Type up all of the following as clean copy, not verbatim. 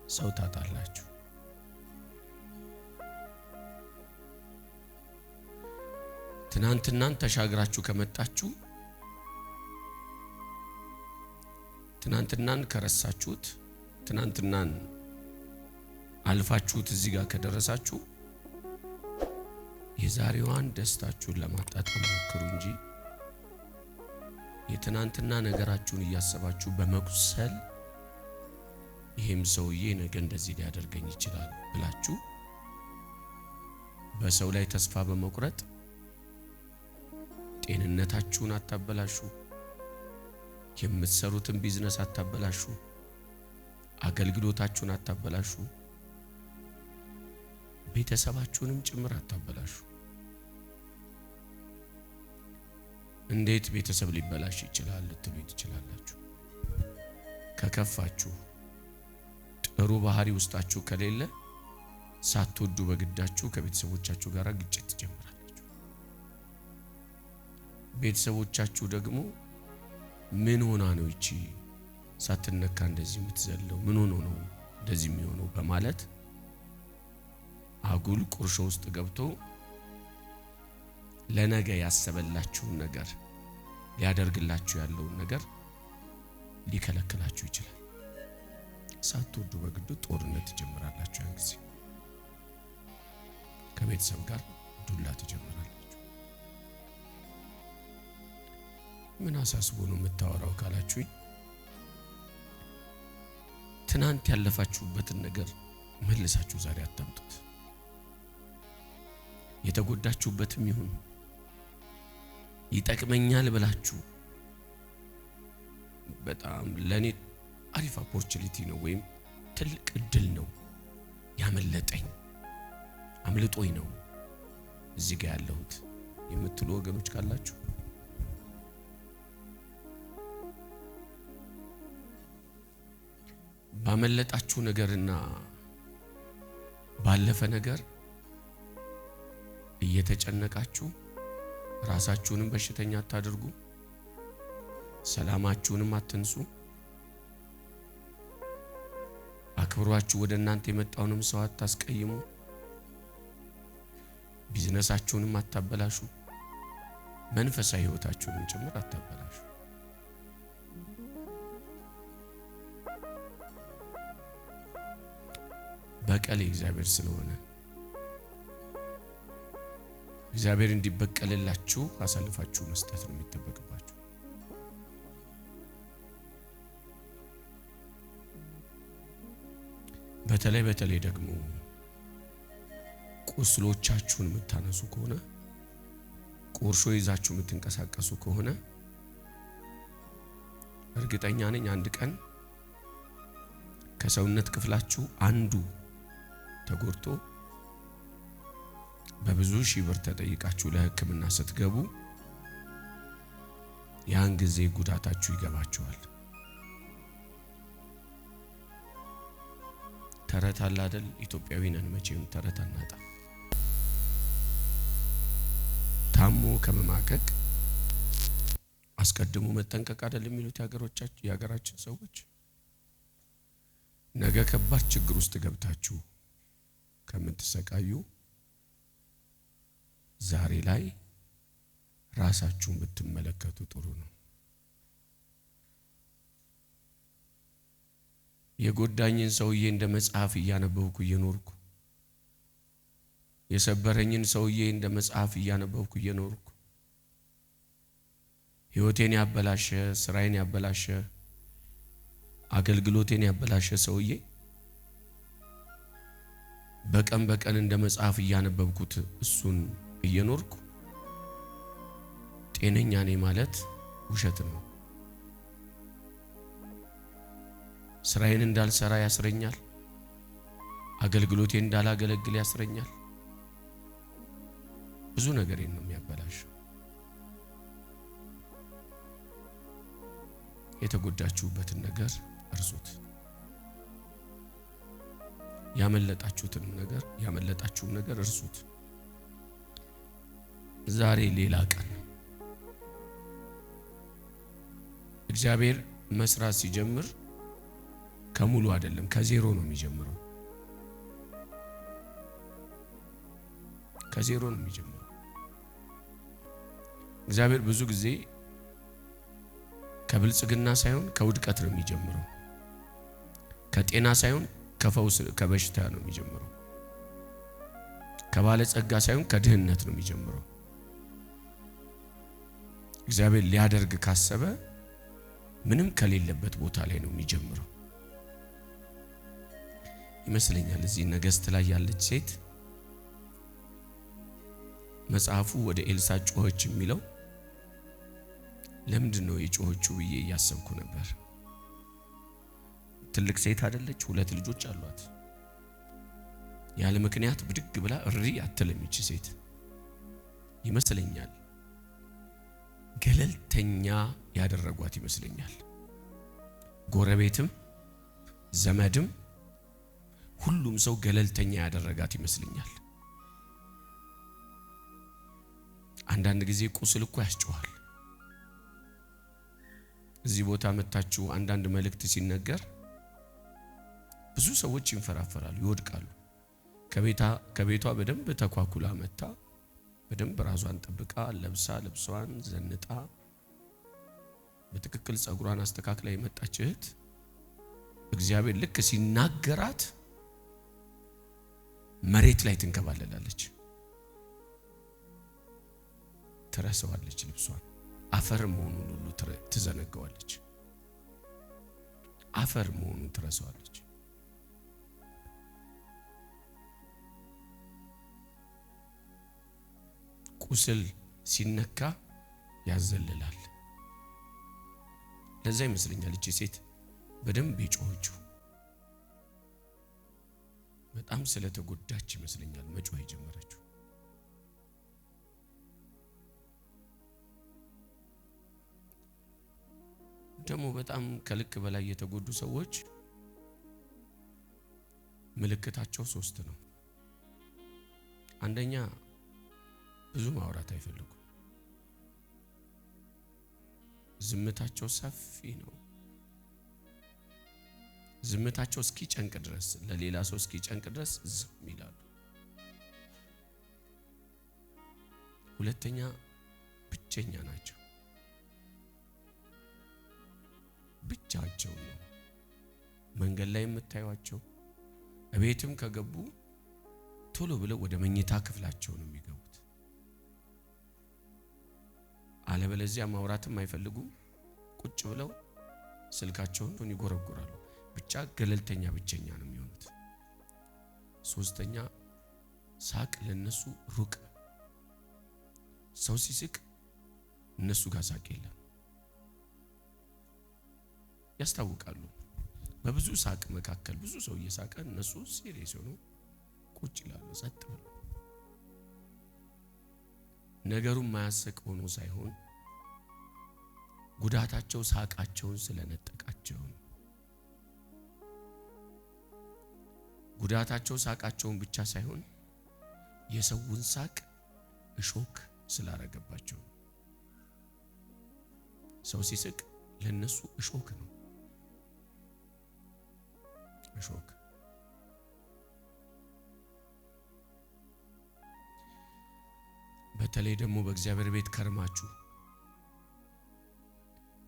ሰው ታጣላችሁ። ትናንትናን ተሻግራችሁ ከመጣችሁ ትናንትናን ከረሳችሁት ትናንትናን አልፋችሁት እዚህ ጋር ከደረሳችሁ የዛሬዋን ደስታችሁን ለማጣጣም ሞክሩ እንጂ የትናንትና ነገራችሁን እያሰባችሁ በመቁሰል ይሄም ሰውዬ ነገ እንደዚህ ሊያደርገኝ ይችላል ብላችሁ በሰው ላይ ተስፋ በመቁረጥ ጤንነታችሁን አታበላሹ። የምትሰሩትን ቢዝነስ አታበላሹ። አገልግሎታችሁን አታበላሹ። ቤተሰባችሁንም ጭምር አታበላሹ። እንዴት ቤተሰብ ሊበላሽ ይችላል ልትሉ ትችላላችሁ። ከከፋችሁ ጥሩ ባህሪ ውስጣችሁ ከሌለ ሳትወዱ በግዳችሁ ከቤተሰቦቻችሁ ጋር ግጭት ትጀምራላችሁ። ቤተሰቦቻችሁ ደግሞ ምን ሆና ነው እቺ ሳትነካ እንደዚህ የምትዘለው? ምን ሆኖ ነው እንደዚህ የሚሆነው? በማለት አጉል ቁርሾ ውስጥ ገብቶ ለነገ ያሰበላችሁን ነገር ሊያደርግላችሁ ያለውን ነገር ሊከለክላችሁ ይችላል። ሳትወዱ በግዱ ጦርነት ትጀምራላችሁ። ያን ጊዜ ከቤተሰብ ጋር ዱላ ትጀምራላችሁ። ምን አሳስቦ ነው የምታወራው ካላችሁኝ፣ ትናንት ያለፋችሁበትን ነገር መልሳችሁ ዛሬ አታምጡት። የተጎዳችሁበትም ይሁን ይጠቅመኛል ብላችሁ በጣም ለኔ አሪፍ ኦፖርቹኒቲ ነው ወይም ትልቅ እድል ነው ያመለጠኝ አምልጦኝ ነው እዚህ ጋር ያለሁት የምትሉ ወገኖች ካላችሁ ባመለጣችሁ ነገርና ባለፈ ነገር እየተጨነቃችሁ ራሳችሁንም በሽተኛ አታድርጉ። ሰላማችሁንም አትንሱ። አክብሯችሁ ወደ እናንተ የመጣውንም ሰው አታስቀይሙ። ቢዝነሳችሁንም አታበላሹ። መንፈሳዊ ህይወታችሁንም ጭምር አታበላሹ። በቀል እግዚአብሔር ስለሆነ እግዚአብሔር እንዲበቀልላችሁ አሳልፋችሁ መስጠት ነው የሚጠበቅባችሁ። በተለይ ደግሞ ቁስሎቻችሁን የምታነሱ ከሆነ ቁርሾ ይዛችሁ የምትንቀሳቀሱ ከሆነ እርግጠኛ ነኝ አንድ ቀን ከሰውነት ክፍላችሁ አንዱ ተጎድቶ በብዙ ሺህ ብር ተጠይቃችሁ ለሕክምና ስትገቡ ያን ጊዜ ጉዳታችሁ ይገባችኋል። ተረት አለ አይደል? ኢትዮጵያዊ ነን መቼም ተረት አናጣ። ታሞ ከመማቀቅ አስቀድሞ መጠንቀቅ አይደል የሚሉት የሀገራችን ሰዎች። ነገ ከባድ ችግር ውስጥ ገብታችሁ ከምትሰቃዩ ዛሬ ላይ ራሳችሁን ብትመለከቱ ጥሩ ነው። የጎዳኝን ሰውዬ እንደ መጽሐፍ እያነበብኩ እየኖርኩ የሰበረኝን ሰውዬ እንደ መጽሐፍ እያነበብኩ እየኖርኩ ሕይወቴን ያበላሸ ስራዬን ያበላሸ አገልግሎቴን ያበላሸ ሰውዬ በቀን እንደ መጽሐፍ እያነበብኩት እሱን እየኖርኩ ጤነኛ ነኝ ማለት ውሸት ነው። ስራዬን እንዳልሰራ ያስረኛል። አገልግሎቴን እንዳላገለግል ያስረኛል። ብዙ ነገሬን ነው የሚያበላሸው። የተጎዳችሁበትን ነገር እርሱት። ያመለጣችሁን ነገር እርሱት። ዛሬ ሌላ ቀን ነው። እግዚአብሔር መስራት ሲጀምር ከሙሉ አይደለም ከዜሮ ነው የሚጀምረው። ከዜሮ ነው የሚጀምረው። እግዚአብሔር ብዙ ጊዜ ከብልጽግና ሳይሆን ከውድቀት ነው የሚጀምረው። ከጤና ሳይሆን ከፈውስ ከበሽታ ነው የሚጀምረው። ከባለጸጋ ሳይሆን ከድህነት ነው የሚጀምረው። እግዚአብሔር ሊያደርግ ካሰበ ምንም ከሌለበት ቦታ ላይ ነው የሚጀምረው ይመስለኛል። እዚህ ነገሥት ላይ ያለች ሴት መጽሐፉ ወደ ኤልሳ ጮኸች የሚለው ለምንድነው የጮኸችው ብዬ እያሰብኩ ነበር። ትልቅ ሴት አይደለች? 2 ልጆች አሏት። ያለ ምክንያት ብድግ ብላ እሪ አትልም ይቺ ሴት ይመስለኛል። ገለልተኛ ያደረጓት ይመስለኛል። ጎረቤትም ዘመድም ሁሉም ሰው ገለልተኛ ያደረጋት ይመስለኛል። አንዳንድ ጊዜ ቁስል እኮ ያስጨዋል። እዚህ ቦታ መጣችሁ አንዳንድ መልእክት ሲነገር ብዙ ሰዎች ይንፈራፈራሉ፣ ይወድቃሉ። ከቤቷ በደንብ ተኳኩላ መጣ፣ በደንብ ራሷን ጠብቃ ለብሳ ልብሷን ዘንጣ በትክክል ጸጉሯን አስተካክላ የመጣች እህት እግዚአብሔር ልክ ሲናገራት መሬት ላይ ትንከባለላለች፣ ትረሳዋለች። ልብሷን አፈር መሆኑን ሁሉ ትዘነጋዋለች። አፈር መሆኑን ትረሳዋለች። ቁስል ሲነካ ያዘልላል። ለዛ ይመስለኛል እቺ ሴት በደንብ የጮኸችው። በጣም ስለተጎዳች ይመስለኛል መጮህ የጀመረችው። ደግሞ በጣም ከልክ በላይ የተጎዱ ሰዎች ምልክታቸው 3 ነው። አንደኛ ብዙ ማውራት አይፈልጉ፣ ዝምታቸው ሰፊ ነው። ዝምታቸው እስኪጨንቅ ድረስ ለሌላ ሰው እስኪጨንቅ ድረስ ዝም ይላሉ። ሁለተኛ ብቸኛ ናቸው። ብቻቸው ነው። መንገድ ላይ የምታዩቸው እቤትም ከገቡ ቶሎ ብለው ወደ መኝታ ክፍላቸው ነው የሚገቡት። አለበለዚያ ማውራትም አይፈልጉም። ቁጭ ብለው ስልካቸውን ይጎረጉራሉ። ብቻ ገለልተኛ ብቸኛ ነው የሚሆኑት። ሶስተኛ ሳቅ ለነሱ ሩቅ። ሰው ሲስቅ እነሱ ጋር ሳቅ የለም። ያስታውቃሉ። በብዙ ሳቅ መካከል ብዙ ሰው እየሳቀ እነሱ ሲሪየስ ሆኖ ቁጭ ይላሉ ጸጥ ብለው። ነገሩን ማያስቅ ሆኖ ሳይሆን ጉዳታቸው ሳቃቸውን ስለነጠቃቸው ነው። ጉዳታቸው ሳቃቸውን ብቻ ሳይሆን የሰውን ሳቅ እሾክ ስላረገባቸው። ሰው ሲስቅ ለነሱ እሾክ ነው። እሾክ በተለይ ደግሞ በእግዚአብሔር ቤት ከርማችሁ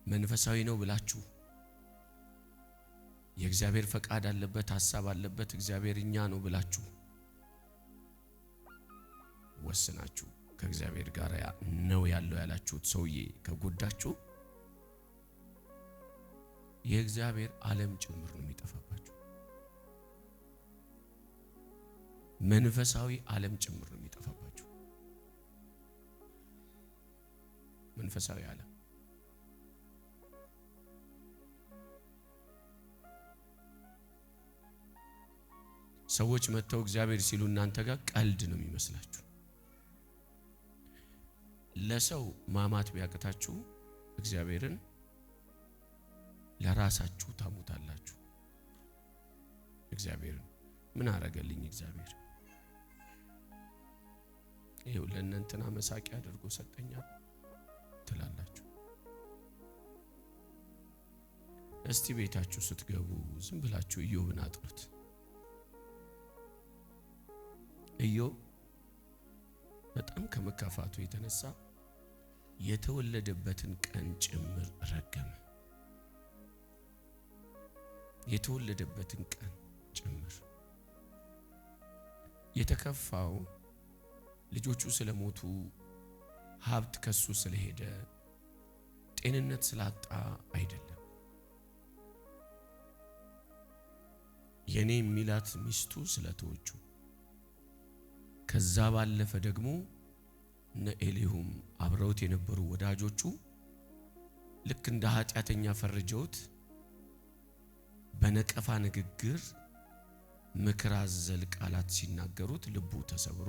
መንፈሳዊ ነው ብላችሁ የእግዚአብሔር ፈቃድ አለበት ሐሳብ አለበት እግዚአብሔር እኛ ነው ብላችሁ ወስናችሁ ከእግዚአብሔር ጋር ነው ያለው ያላችሁት ሰውዬ ከጎዳችሁ የእግዚአብሔር ዓለም ጭምር ነው የሚጠፋባችሁ። መንፈሳዊ ዓለም ጭምር ነው የሚጠፋባችሁ። መንፈሳዊ ዓለም ሰዎች መተው እግዚአብሔር ሲሉ እናንተ ጋር ቀልድ ነው የሚመስላችሁ። ለሰው ማማት ቢያቅታችሁ እግዚአብሔርን ለራሳችሁ ታሙታላችሁ። እግዚአብሔርን ምን አረገልኝ እግዚአብሔር ይሄው ለእናንተና መሳቂያ አድርጎ ሰጠኛ ትላላችሁ። እስቲ ቤታችሁ ስትገቡ ዝም ብላችሁ ኢዮብን አጥኑት። ኢዮብ በጣም ከመካፋቱ የተነሳ የተወለደበትን ቀን ጭምር ረገመ። የተወለደበትን ቀን ጭምር። የተከፋው ልጆቹ ስለሞቱ፣ ሀብት ከሱ ስለሄደ፣ ጤንነት ስላጣ አይደለም። የኔ የሚላት ሚስቱ ስለተወቹ፣ ከዛ ባለፈ ደግሞ እነ ኤሊሁም አብረውት የነበሩ ወዳጆቹ ልክ እንደ ኃጢያተኛ ፈርጀውት በነቀፋ ንግግር ምክር አዘል ቃላት ሲናገሩት ልቡ ተሰብሮ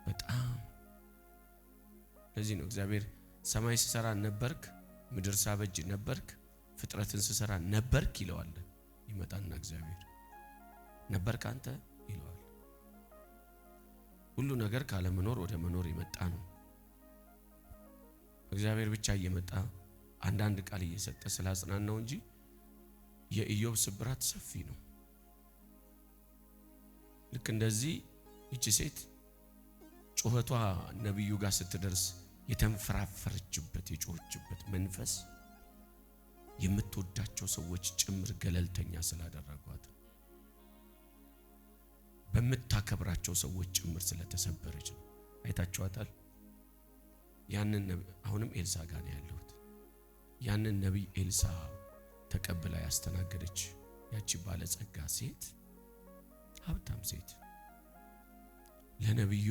በጣም ለዚህ ነው እግዚአብሔር ሰማይ ሲሰራ ነበርክ፣ ምድር ሳበጅ ነበርክ፣ ፍጥረትን ሲሰራ ነበርክ ይለዋል። ይመጣና እግዚአብሔር ነበርክ አንተ ይለዋል። ሁሉ ነገር ካለ መኖር ወደ መኖር ይመጣ ነው። እግዚአብሔር ብቻ እየመጣ አንዳንድ ቃል እየሰጠ ስላጽናናው እንጂ የኢዮብ ስብራት ሰፊ ነው። ልክ እንደዚህ እቺ ሴት ጩኸቷ ነብዩ ጋር ስትደርስ የተንፈራፈረችበት የጮህችበት መንፈስ የምትወዳቸው ሰዎች ጭምር ገለልተኛ ስላደረጓት፣ በምታከብራቸው ሰዎች ጭምር ስለተሰበረች ነው። አይታችኋታል። ያንን አሁንም ኤልሳ ጋር ነው ያለሁት። ያንን ነብይ ኤልሳ ተቀብላ ያስተናገደች ያቺ ባለጸጋ ሴት፣ ሀብታም ሴት ለነብዩ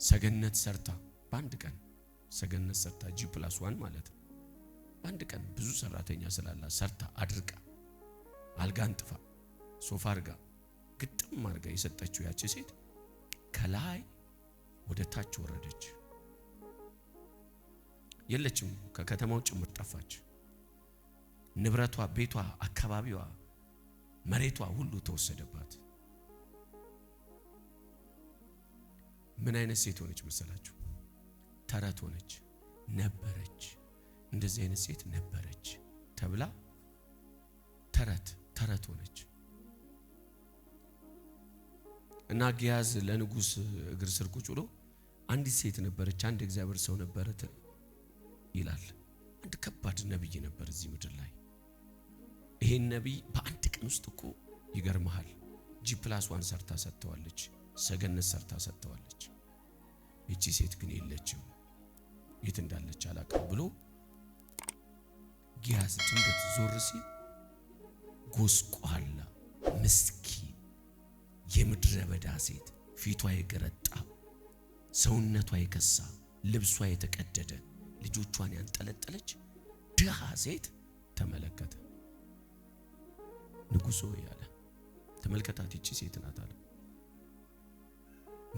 ሰገነት ሰርታ በአንድ ቀን ሰገነት ሰርታ G+1 ማለት ነው። በአንድ ቀን ብዙ ሰራተኛ ስላላ ሰርታ አድርጋ አልጋን ጥፋ ሶፋ አርጋ ግጥም አርጋ የሰጠችው ያቺ ሴት ከላይ ወደ ታች ወረደች። የለችም፣ ከከተማው ጭምር ጠፋች። ንብረቷ፣ ቤቷ፣ አካባቢዋ፣ መሬቷ ሁሉ ተወሰደባት። ምን አይነት ሴት ሆነች መሰላችሁ? ተረት ሆነች። ነበረች፣ እንደዚህ አይነት ሴት ነበረች ተብላ ተረት ሆነች። እና ጊያዝ ለንጉስ እግር ስር ቁጭ ብሎ አንዲት ሴት ነበረች፣ አንድ እግዚአብሔር ሰው ነበረ ይላል። አንድ ከባድ ነብይ ነበር እዚህ ምድር ላይ። ይሄን ነብይ በአንድ ቀን ውስጥ እኮ ይገርምሃል G+1 ሰርታ ሰጥተዋለች፣ ሰገነት ሰርታ ሰጥተዋለች። እቺ ሴት ግን የለችም፣ የት እንዳለች አላውቅም ብሎ ጊያዝ ድንገት ዞር ሲል ጎስቋላ ምስኪን የምድረ በዳ ሴት፣ ፊቷ የገረጣ፣ ሰውነቷ የከሳ፣ ልብሷ የተቀደደ፣ ልጆቿን ያንጠለጠለች ድሃ ሴት ተመለከተ። ንጉሶ ያለ ተመልከታት፣ እቺ ሴት ናት አለ።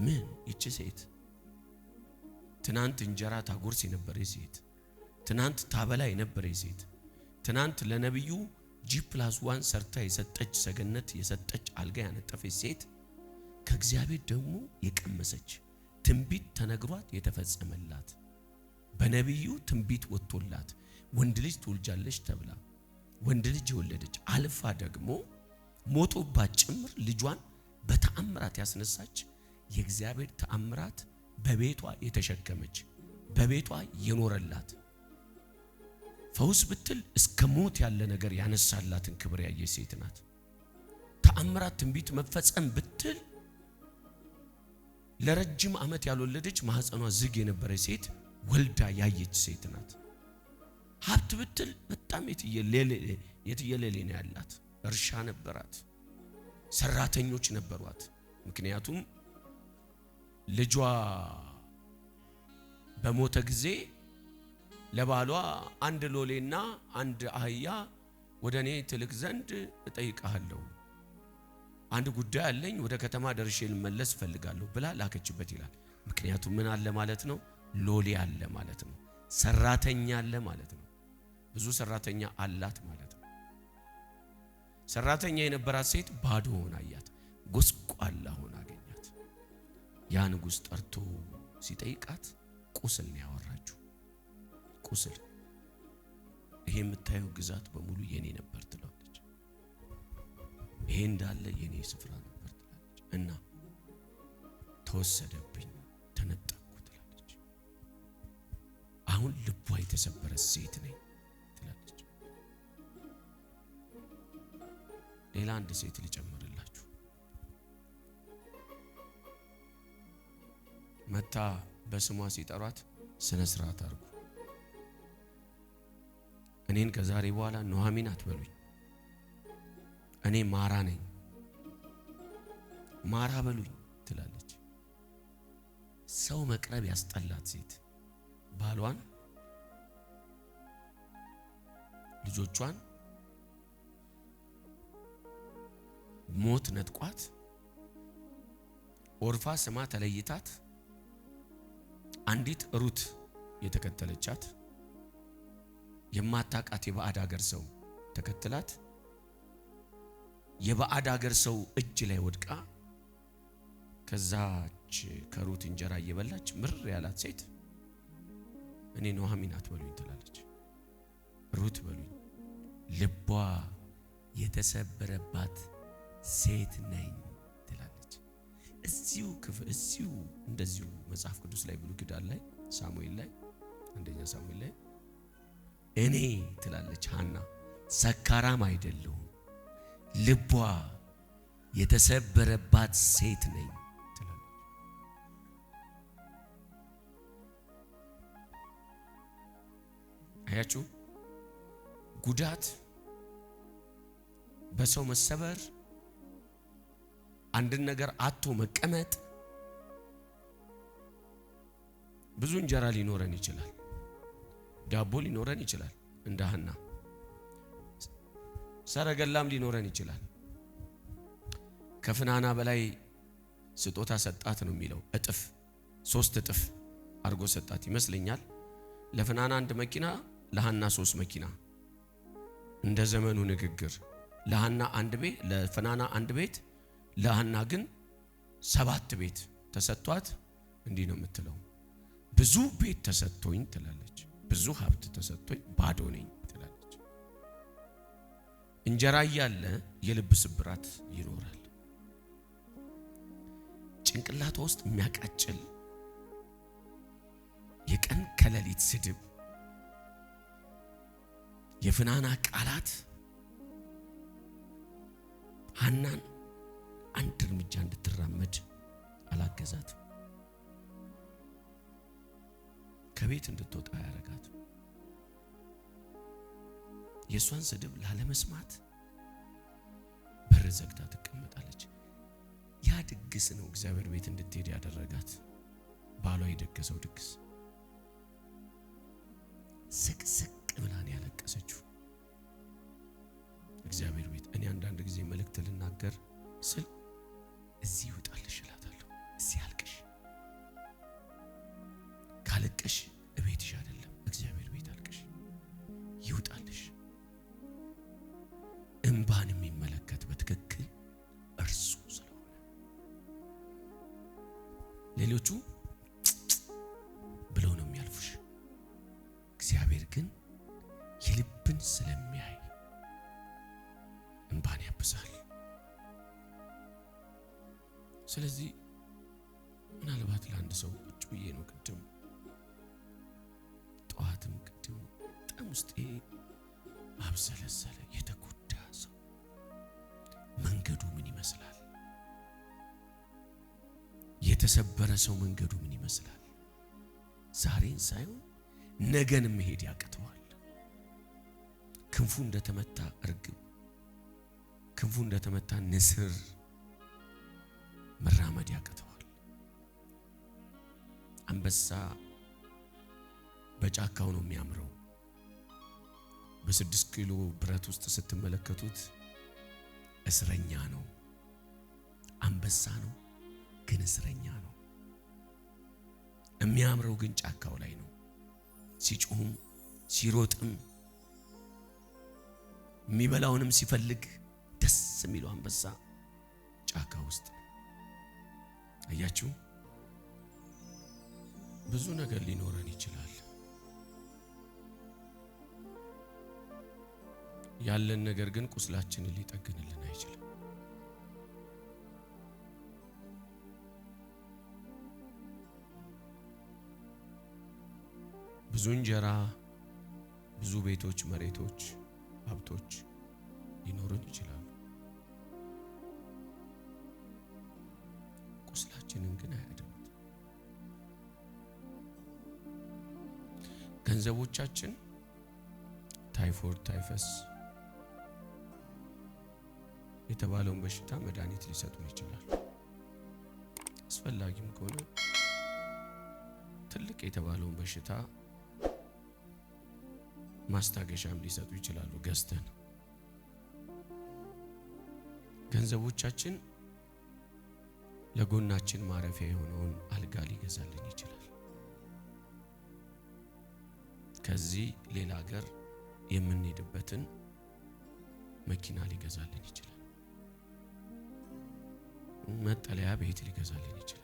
ምን እቺ ሴት ትናንት እንጀራ ታጎርስ የነበረች ሴት፣ ትናንት ታበላ የነበረች ሴት፣ ትናንት ለነብዩ G+1 ሰርታ የሰጠች ሰገነት የሰጠች አልጋ ያነጠፈች ሴት፣ ከእግዚአብሔር ደግሞ የቀመሰች ትንቢት ተነግሯት የተፈጸመላት፣ በነብዩ ትንቢት ወጥቶላት ወንድ ልጅ ትወልጃለሽ ተብላ ወንድ ልጅ የወለደች፣ አልፋ ደግሞ ሞቶባት ጭምር ልጇን በተአምራት ያስነሳች፣ የእግዚአብሔር ተአምራት በቤቷ የተሸከመች፣ በቤቷ የኖረላት፣ ፈውስ ብትል እስከ ሞት ያለ ነገር ያነሳላትን ክብር ያየች ሴት ናት። ተአምራት ትንቢት መፈጸም ብትል ለረጅም ዓመት ያልወለደች ማህፀኗ ዝግ የነበረች ሴት ወልዳ ያየች ሴት ናት። ሀብት ብትል በጣም የትየለሌ ነው ያላት። እርሻ ነበራት፣ ሰራተኞች ነበሯት። ምክንያቱም ልጇ በሞተ ጊዜ ለባሏ አንድ ሎሌና አንድ አህያ ወደኔ ትልቅ ዘንድ እጠይቃለሁ፣ አንድ ጉዳይ አለኝ፣ ወደ ከተማ ደርሼ ልመለስ ፈልጋለሁ ብላ ላከችበት ይላል። ምክንያቱም ምን አለ ማለት ነው? ሎሌ አለ ማለት ነው። ሰራተኛ አለ ማለት ነው። ብዙ ሰራተኛ አላት ማለት ነው። ሰራተኛ የነበራት ሴት ባዶ ሆና አያት፣ ጎስቋላ ሆና አገኛት። ያ ንጉስ ጠርቶ ሲጠይቃት ቁስል ነው ያወራችው። ቁስል ይሄ የምታየው ግዛት በሙሉ የኔ ነበር ትላለች። ይሄ እንዳለ የኔ ስፍራ ነበር ትላለች። እና ተወሰደብኝ፣ ተነጠቅኩ ትላለች። አሁን ልቧ የተሰበረ ሴት ነኝ ትላለች። ሌላ አንድ ሴት ልጨምርላችሁ። መታ በስሟ ሲጠሯት ስነ ስርዓት አድርጉ። እኔን ከዛሬ በኋላ ኑሐሚን አትበሉኝ፣ እኔ ማራ ነኝ፣ ማራ በሉኝ ትላለች። ሰው መቅረብ ያስጠላት ሴት ባሏን፣ ልጆቿን ሞት ነጥቋት፣ ኦርፋ ስማ ተለይታት፣ አንዲት ሩት የተከተለቻት የማታቃት የባዕድ ሀገር ሰው ተከትላት የባዕድ ሀገር ሰው እጅ ላይ ወድቃ ከዛች ከሩት እንጀራ እየበላች ምር ያላት ሴት እኔ ኑሐሚን አትበሉኝ ትላለች። ሩት በሉኝ፣ ልቧ የተሰበረባት ሴት ነኝ ትላለች። እዚሁ ክፍል እዚሁ እንደዚሁ መጽሐፍ ቅዱስ ላይ ብሉይ ኪዳን ላይ ሳሙኤል ላይ አንደኛ ሳሙኤል ላይ እኔ ትላለች ሐና ሰካራም አይደለሁም፣ ልቧ የተሰበረባት ሴት ነኝ ትላለች። አያችሁ፣ ጉዳት፣ በሰው መሰበር፣ አንድን ነገር አጥቶ መቀመጥ። ብዙ እንጀራ ሊኖረን ይችላል፣ ዳቦ ሊኖረን ይችላል፣ እንደ ሐና ሰረገላም ሊኖረን ይችላል። ከፍናና በላይ ስጦታ ሰጣት ነው የሚለው። እጥፍ 3 እጥፍ አርጎ ሰጣት ይመስለኛል። ለፍናና 1 መኪና፣ ለሐና 3 መኪና። እንደ ዘመኑ ንግግር ለሐና 1 ቤት፣ ለፍናና 1 ቤት፣ ለሐና ግን 7 ቤት ተሰጥቷት እንዲህ ነው የምትለው፣ ብዙ ቤት ተሰጥቶኝ ትላለች፣ ብዙ ሀብት ተሰጥቶኝ ባዶ ነኝ ትላለች። እንጀራ እያለ የልብ ስብራት ይኖራል። ጭንቅላቷ ውስጥ የሚያቃጭል የቀን ከሌሊት ስድብ፣ የፍናና ቃላት ሐናን አንድ እርምጃ እንድትራመድ አላገዛትም። ከቤት እንድትወጣ ያረጋት። የሷን ስድብ ላለመስማት በር ዘግታ ትቀመጣለች። ያ ድግስ ነው እግዚአብሔር ቤት እንድትሄድ ያደረጋት። ባሏ የደገሰው ድግስ። ስቅስቅ ብላ ነው ያለቀሰችው እግዚአብሔር ቤት። እኔ አንዳንድ ጊዜ መልእክት ልናገር ስል እዚህ ይውጣልሽ እላታለሁ። እዚህ አልቅሽ፣ ካለቀሽ እቤትሽ አይደለም እግዚአብሔር ቤት አልቅሽ፣ ይውጣልሽ። እንባን የሚመለከት በትክክል እርሱ ስለሆነ፣ ሌሎቹ ብለው ነው የሚያልፉሽ። እግዚአብሔር ግን የልብን ስለሚያይ እንባን ያብሳል። ስለዚህ ምናልባት ለአንድ ሰው ቁጭ ብዬ ነው ቅድም ጠዋትም ቅድም በጣም ውስጤ አብሰለሰለ። የተጎዳ ሰው መንገዱ ምን ይመስላል? የተሰበረ ሰው መንገዱ ምን ይመስላል? ዛሬን ሳይሆን ነገን መሄድ ያቅተዋል። ክንፉ እንደተመታ እርግብ፣ ክንፉ እንደተመታ ንስር መራመድ ያቅተዋል። አንበሳ በጫካው ነው የሚያምረው። በ6 ኪሎ ብረት ውስጥ ስትመለከቱት እስረኛ ነው፣ አንበሳ ነው፣ ግን እስረኛ ነው። የሚያምረው ግን ጫካው ላይ ነው። ሲጮህም ሲሮጥም የሚበላውንም ሲፈልግ ደስ የሚለው አንበሳ ጫካ ውስጥ። አያችሁ፣ ብዙ ነገር ሊኖረን ይችላል። ያለን ነገር ግን ቁስላችንን ሊጠግንልን አይችልም። ብዙ እንጀራ፣ ብዙ ቤቶች፣ መሬቶች፣ ሀብቶች ሊኖሩን ይችላሉ። ቁስላችንን ግን አያድኑት። ገንዘቦቻችን ታይፎይድ፣ ታይፈስ የተባለውን በሽታ መድኃኒት ሊሰጡን ይችላሉ። አስፈላጊም ከሆነ ትልቅ የተባለውን በሽታ ማስታገሻም ሊሰጡ ይችላሉ ገዝተን። ገንዘቦቻችን ለጎናችን ማረፊያ የሆነውን አልጋ ሊገዛልን ይችላል። ከዚህ ሌላ ሀገር የምንሄድበትን መኪና ሊገዛልን ይችላል። መጠለያ ቤት ሊገዛልን ይችላል።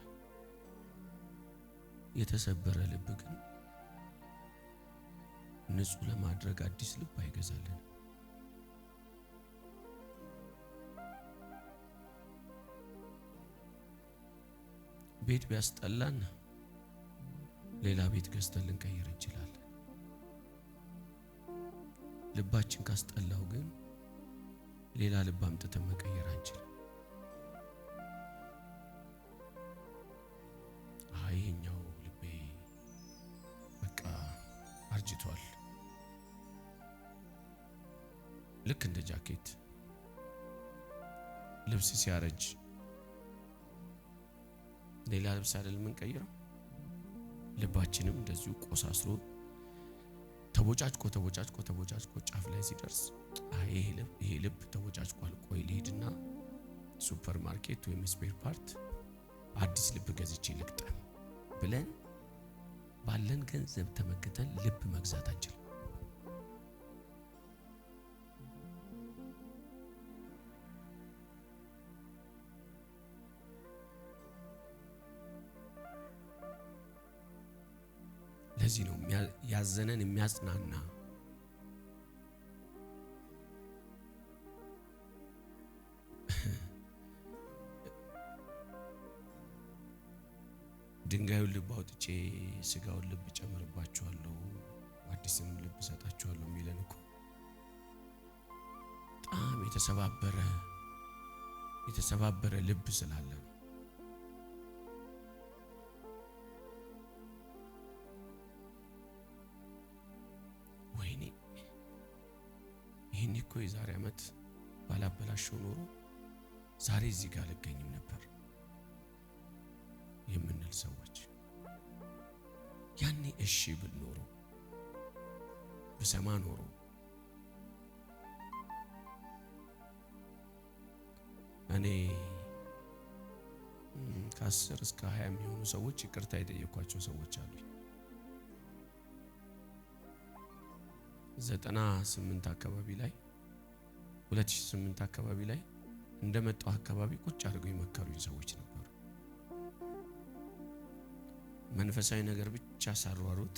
የተሰበረ ልብ ግን ንጹህ ለማድረግ አዲስ ልብ አይገዛልን። ቤት ቢያስጠላን ሌላ ቤት ገዝተን ልንቀይር እንችላለን። ልባችን ካስጠላው ግን ሌላ ልብ አምጥተን መቀየር አንችልም። ይሄኛው ልቤ በቃ አርጅቷል። ልክ እንደ ጃኬት ልብስ ሲያረጅ ሌላ ልብስ አይደል የምንቀይረው? ልባችንም እንደዚሁ ቆሳስሎ ተቦጫጭቆ ጫፍ ላይ ሲደርስ ይሄ ልብ ተቦጫጭቋል፣ ቆይ ልሂድና ሱፐር ማርኬት ወይም ስፔር ፓርት አዲስ ልብ ገዝቼ ልግጠም ብለን ባለን ገንዘብ ተመክተን ልብ መግዛት አንችልም። ለዚህ ነው ያዘነን የሚያጽናና ድንጋዩን ልብ አውጥቼ ስጋውን ልብ ጨምርባችኋለሁ፣ አዲስም ልብ ሰጣችኋለሁ የሚለን እኮ በጣም የተሰባበረ ልብ ስላለ ነው። ወይኔ ይህን እኮ የዛሬ ዓመት ባላበላሸው ኖሮ ዛሬ እዚህ ጋር አልገኝም ነበር የምንል ሰዎች ያኔ እሺ ብል ኖሮ ብሰማ ኖሮ እኔ ከ10 እስከ 20 የሚሆኑ ሰዎች ይቅርታ የጠየኳቸው ሰዎች አሉ። 98 አካባቢ ላይ 2008 አካባቢ ላይ እንደመጣው አካባቢ ቁጭ አድርገው የመከሩኝ ሰዎች ነበሩ። መንፈሳዊ ነገር ብቻ ሳሯሩጥ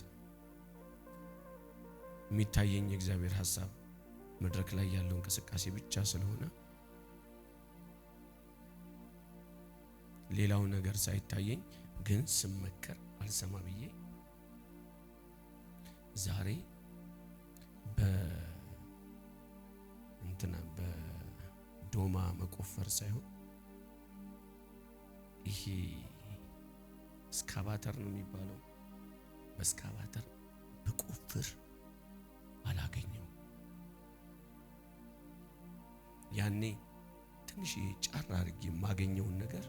የሚታየኝ የእግዚአብሔር ሐሳብ መድረክ ላይ ያለው እንቅስቃሴ ብቻ ስለሆነ ሌላው ነገር ሳይታየኝ ግን ስመከር አልሰማ ብዬ ዛሬ በዶማ መቆፈር ሳይሆን ይሄ ስካቫተር ነው የሚባለው፣ በስካቫተር በቆፍር አላገኘው። ያኔ ትንሽ ጫራ አድርጌ የማገኘውን ነገር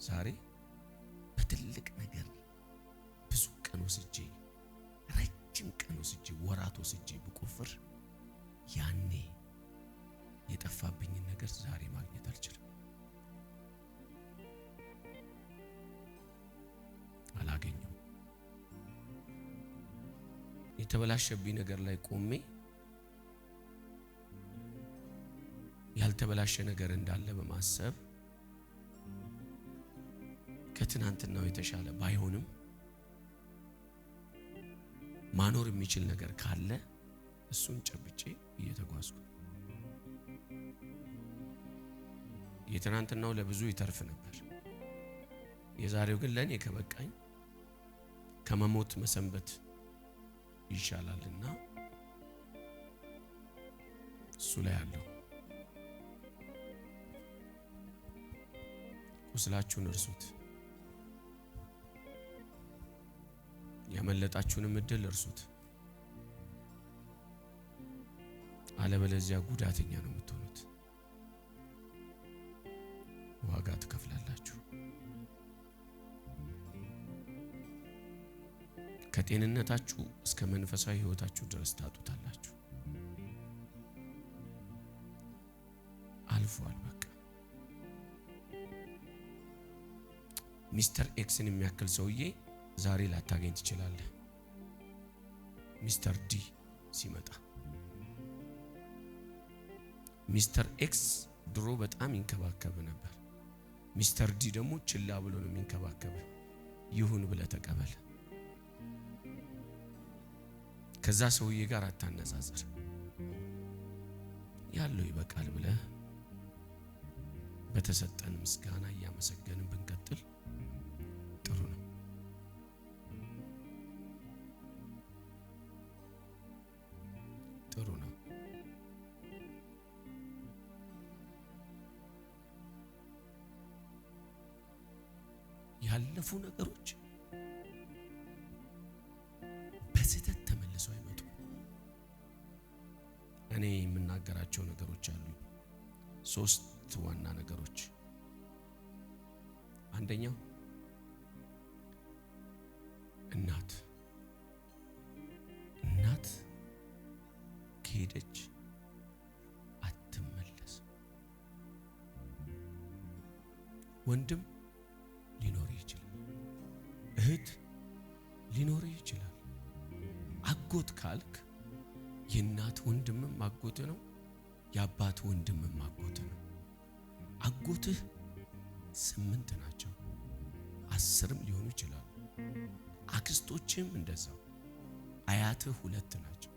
ዛሬ በትልቅ ነገር ብዙ ቀን ወስጄ ረጅም ቀን ወስጄ ወራት ወስጄ በቆፍር ያኔ የጠፋብኝን ነገር ዛሬ ማግኘት አልችልም፣ አላገኘው። የተበላሸብኝ ነገር ላይ ቆሜ ያልተበላሸ ነገር እንዳለ በማሰብ ከትናንትናው የተሻለ ባይሆንም ማኖር የሚችል ነገር ካለ እሱን ጨብጬ እየተጓዝኩ የትናንትናው ለብዙ ይተርፍ ነበር። የዛሬው ግን ለኔ ከበቃኝ ከመሞት መሰንበት ይሻላልና እሱ ላይ ያለው ቁስላችሁን እርሱት፣ ያመለጣችሁንም እድል እርሱት። አለበለዚያ ጉዳተኛ ነው የምትሆኑት፣ ዋጋ ትከፍላላችሁ። ከጤንነታችሁ እስከ መንፈሳዊ ህይወታችሁ ድረስ ታጡታላችሁ። አልፏል በቃ። ሚስተር ኤክስን የሚያክል ሰውዬ ዛሬ ላታገኝ ትችላለህ። ሚስተር ዲ ሲመጣ ሚስተር ኤክስ ድሮ በጣም ይንከባከብ ነበር። ሚስተር ዲ ደግሞ ችላ ብሎ ነው የሚንከባከብ። ይሁን ብለህ ተቀበል። ከዛ ሰውዬ ጋር አታነጻጽር። ያለው ይበቃል ብለህ በተሰጠን ምስጋና እያመሰገንን ብንቀጥል ጥሩ ነው። ጥሩ ነው። ያለፉ ነገሮች በስህተት ተመልሰው አይመጡም። እኔ የምናገራቸው ነገሮች አሉ። 3 ዋና ነገሮች። አንደኛው እናት ከሄደች አትመለስም። ወንድም ሊኖር ይችላል፣ እህት ሊኖር ይችላል። አጎት ካልክ የእናት ወንድምም አጎት ነው፣ የአባት ወንድምም አጎት ነው። አጎትህ 8 ናቸው፣ 10ም ሊሆኑ ይችላሉ። አክስቶችም እንደዛው። አያትህ 2 ናቸው፣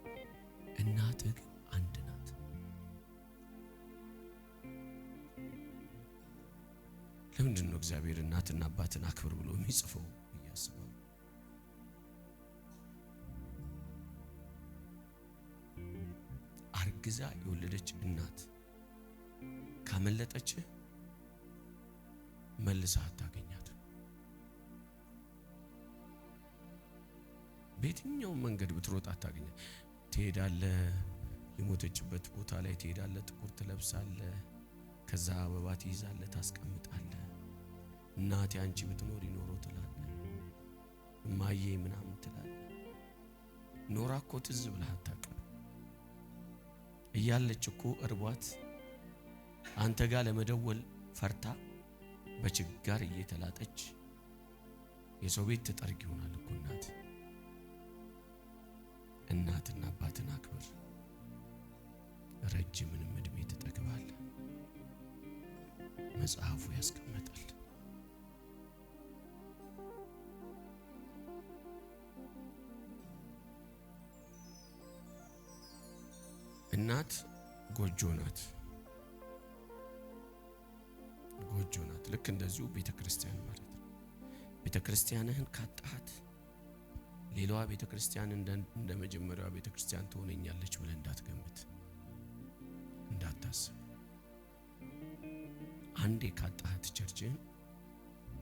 እናትህ ግን 1 ናት። ለምንድን ነው እግዚአብሔር እናትና አባትን አክብር ብሎ የሚጽፈው እያስባለሁ። አርግዛ የወለደች እናት ካመለጠች መልሳ አታገኛት። በየትኛው መንገድ ብትሮጥ አታገኛት። ትሄዳለህ፣ የሞተችበት ቦታ ላይ ትሄዳለህ፣ ጥቁር ትለብሳለህ፣ ከዛ አበባ ትይዛለህ፣ ታስቀምጣለህ። እናቴ አንቺ ብትኖር ይኖሮ ትላለህ፣ እማዬ ምናምን ትላለህ። ኖራ እኮ ትዝ ብለህ አታውቅም። እያለች እኮ እርቧት አንተ ጋር ለመደወል ፈርታ በችጋር እየተላጠች የሰው ቤት ትጠርግ ይሆናል እኮ እናት። እናትና አባትን አክብር፣ ረጅምንም እድሜ ትጠግባለህ። መጽሐፉ ያስቀምጣል። እናት ጎጆ ናት። ልክ እንደዚሁ ቤተክርስቲያን ማለት ነው። ቤተክርስቲያንህን ካጣሃት ሌላዋ ቤተክርስቲያን እንደ መጀመሪያዋ ቤተክርስቲያን ትሆነኛለች ብለህ እንዳትገምት፣ እንዳታስብ። አንዴ ካጣሃት ቸርችህን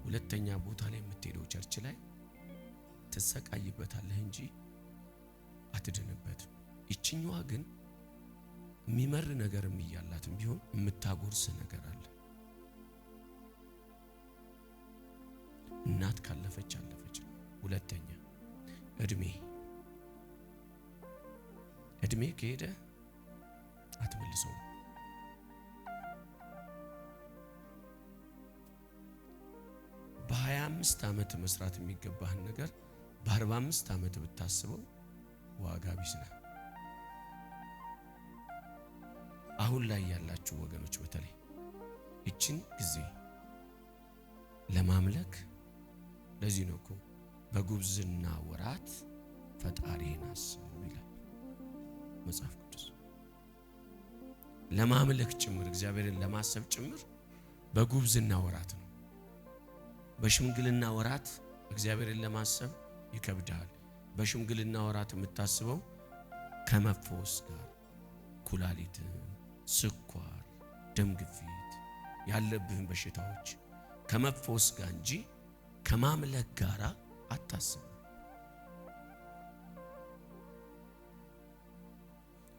ሁለተኛ ቦታ ላይ የምትሄደው ቸርች ላይ ትሰቃይበታለህ እንጂ አትድንበትም። ይችኛዋ ግን የሚመር ነገርም እያላትም ቢሆን የምታጎርስ ነገር አለ። እናት ካለፈች አለፈች። ሁለተኛ እድሜ ከሄደ አትመልሰውም። በ25 ዓመት መስራት የሚገባህን ነገር በ45 ዓመት ብታስበው ዋጋ ቢስ ነው። አሁን ላይ ያላችሁ ወገኖች በተለይ እቺን ጊዜ ለማምለክ ለዚህ ነው እኮ በጉብዝና ወራት ፈጣሪን አስብ ይላል። መጽሐፍ ቅዱስ። ለማምለክ ጭምር እግዚአብሔርን ለማሰብ ጭምር በጉብዝና ወራት ነው። በሽምግልና ወራት እግዚአብሔርን ለማሰብ ይከብዳል። በሽምግልና ወራት የምታስበው ከመፈወስ ጋር ኩላሊት፣ ስኳር፣ ደም ግፊት ያለብህን በሽታዎች ከመፈወስ ጋር እንጂ ከማምለክ ጋር አታስብ።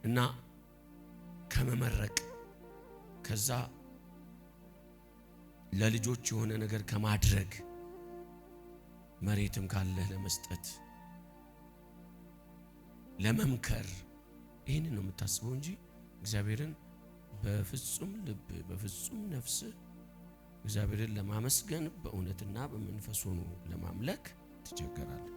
እና ከመመረቅ ከዛ ለልጆች የሆነ ነገር ከማድረግ መሬትም ካለህ ለመስጠት ለመምከር ይህንን ነው የምታስበው እንጂ እግዚአብሔርን በፍጹም ልብ በፍጹም ነፍስ እግዚአብሔርን ለማመስገን በእውነትና በመንፈስ ሆኖ ለማምለክ ትቸገራለህ።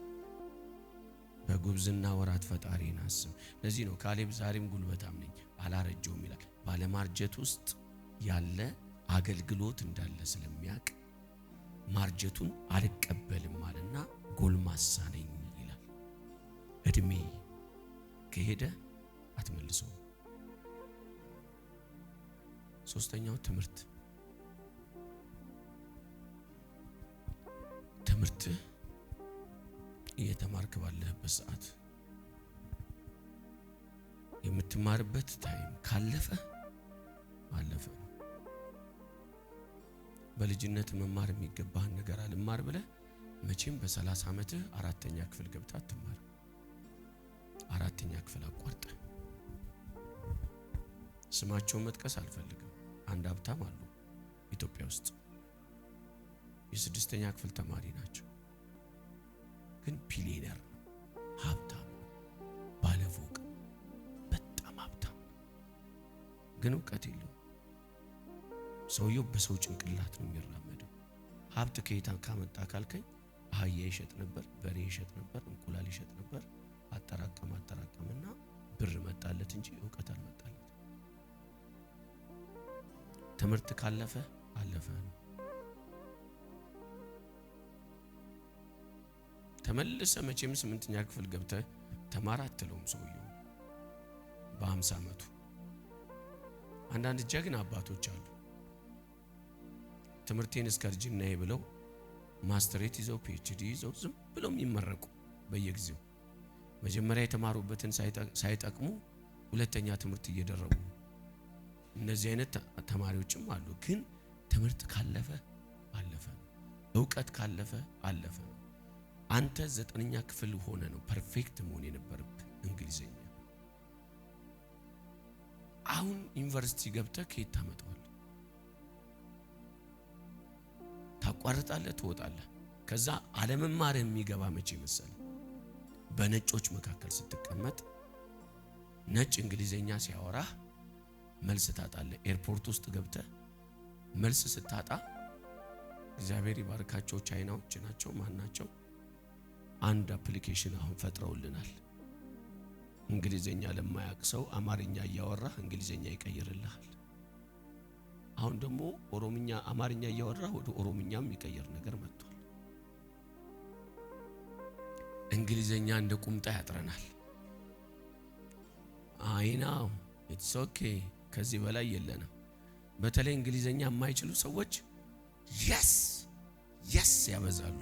በጉብዝና ወራት ፈጣሪን አስብ። ለዚህ ነው ካሌብ ዛሬም ጉልበታም ነኝ አላረጀውም ይላል። ባለማርጀት ውስጥ ያለ አገልግሎት እንዳለ ስለሚያውቅ ማርጀቱን አልቀበልም አለና ጎልማሳ ነኝ ይላል። እድሜ ከሄደ አትመልሰው። ሶስተኛው ትምህርት እየተማርክ ባለህበት ሰዓት የምትማርበት ታይም ካለፈ አለፈ። በልጅነት መማር የሚገባህን ነገር አልማር ብለህ መቼም በ30 ዓመትህ 4ኛ ክፍል ገብተህ አትማር። 4ኛ ክፍል አቋርጠ። ስማቸውን መጥቀስ አልፈልግም። አንድ ሀብታም አሉ ኢትዮጵያ ውስጥ የ6ኛ ክፍል ተማሪ ናቸው። ግን ቢሊየነር ነው፣ ሀብታም ባለፎቅ፣ በጣም ሀብታም ግን እውቀት የለውም። ሰውየው በሰው ጭንቅላት ነው የሚራመደው። ሀብት ከየት ካመጣ ካልከኝ አህያ ይሸጥ ነበር፣ በሬ ይሸጥ ነበር፣ እንቁላል ይሸጥ ነበር። አጠራቀምና ብር መጣለት እንጂ እውቀት አልመጣለት። ትምህርት ካለፈ አለፈ ነው። ተመልሰ መቼም 8ኛ ክፍል ገብተህ ተማር አትለውም ሰውየው በ50 ዓመቱ። አንዳንድ ጀግና አባቶች አሉ ትምህርቴን እስከ እርጅናዬ ብለው ማስተሬት ይዘው ፒኤችዲ ይዘው ዝም ብለው የሚመረቁ በየጊዜው መጀመሪያ የተማሩበትን ሳይጠቅሙ ሁለተኛ ትምህርት እየደረቡ እነዚህ አይነት ተማሪዎችም አሉ። ግን ትምህርት ካለፈ አለፈ፣ እውቀት ካለፈ አለፈ። አንተ 9ኛ ክፍል ሆነ ነው ፐርፌክት መሆን የነበረብህ እንግሊዘኛ። አሁን ዩኒቨርሲቲ ገብተህ ከየት ታመጣዋለህ? ታቋርጣለህ፣ ትወጣለህ። ከዛ አለመማርህ የሚገባ መቼ መሰለህ? በነጮች መካከል ስትቀመጥ ነጭ እንግሊዘኛ ሲያወራህ መልስ ታጣለህ። ኤርፖርት ውስጥ ገብተህ መልስ ስታጣ እግዚአብሔር ይባርካቸው ቻይናዎች ናቸው ማን ናቸው? አንድ አፕሊኬሽን አሁን ፈጥረውልናል። እንግሊዘኛ ለማያውቅ ሰው አማርኛ እያወራህ እንግሊዘኛ ይቀይርልሃል። አሁን ደግሞ አማርኛ እያወራህ ወደ ኦሮምኛም የሚቀይር ነገር መጥቷል። እንግሊዘኛ እንደ ቁምጣ ያጥረናል። አይናው ኢትስ ኦኬ፣ ከዚህ በላይ የለንም። በተለይ እንግሊዘኛ የማይችሉ ሰዎች የስ ያበዛሉ።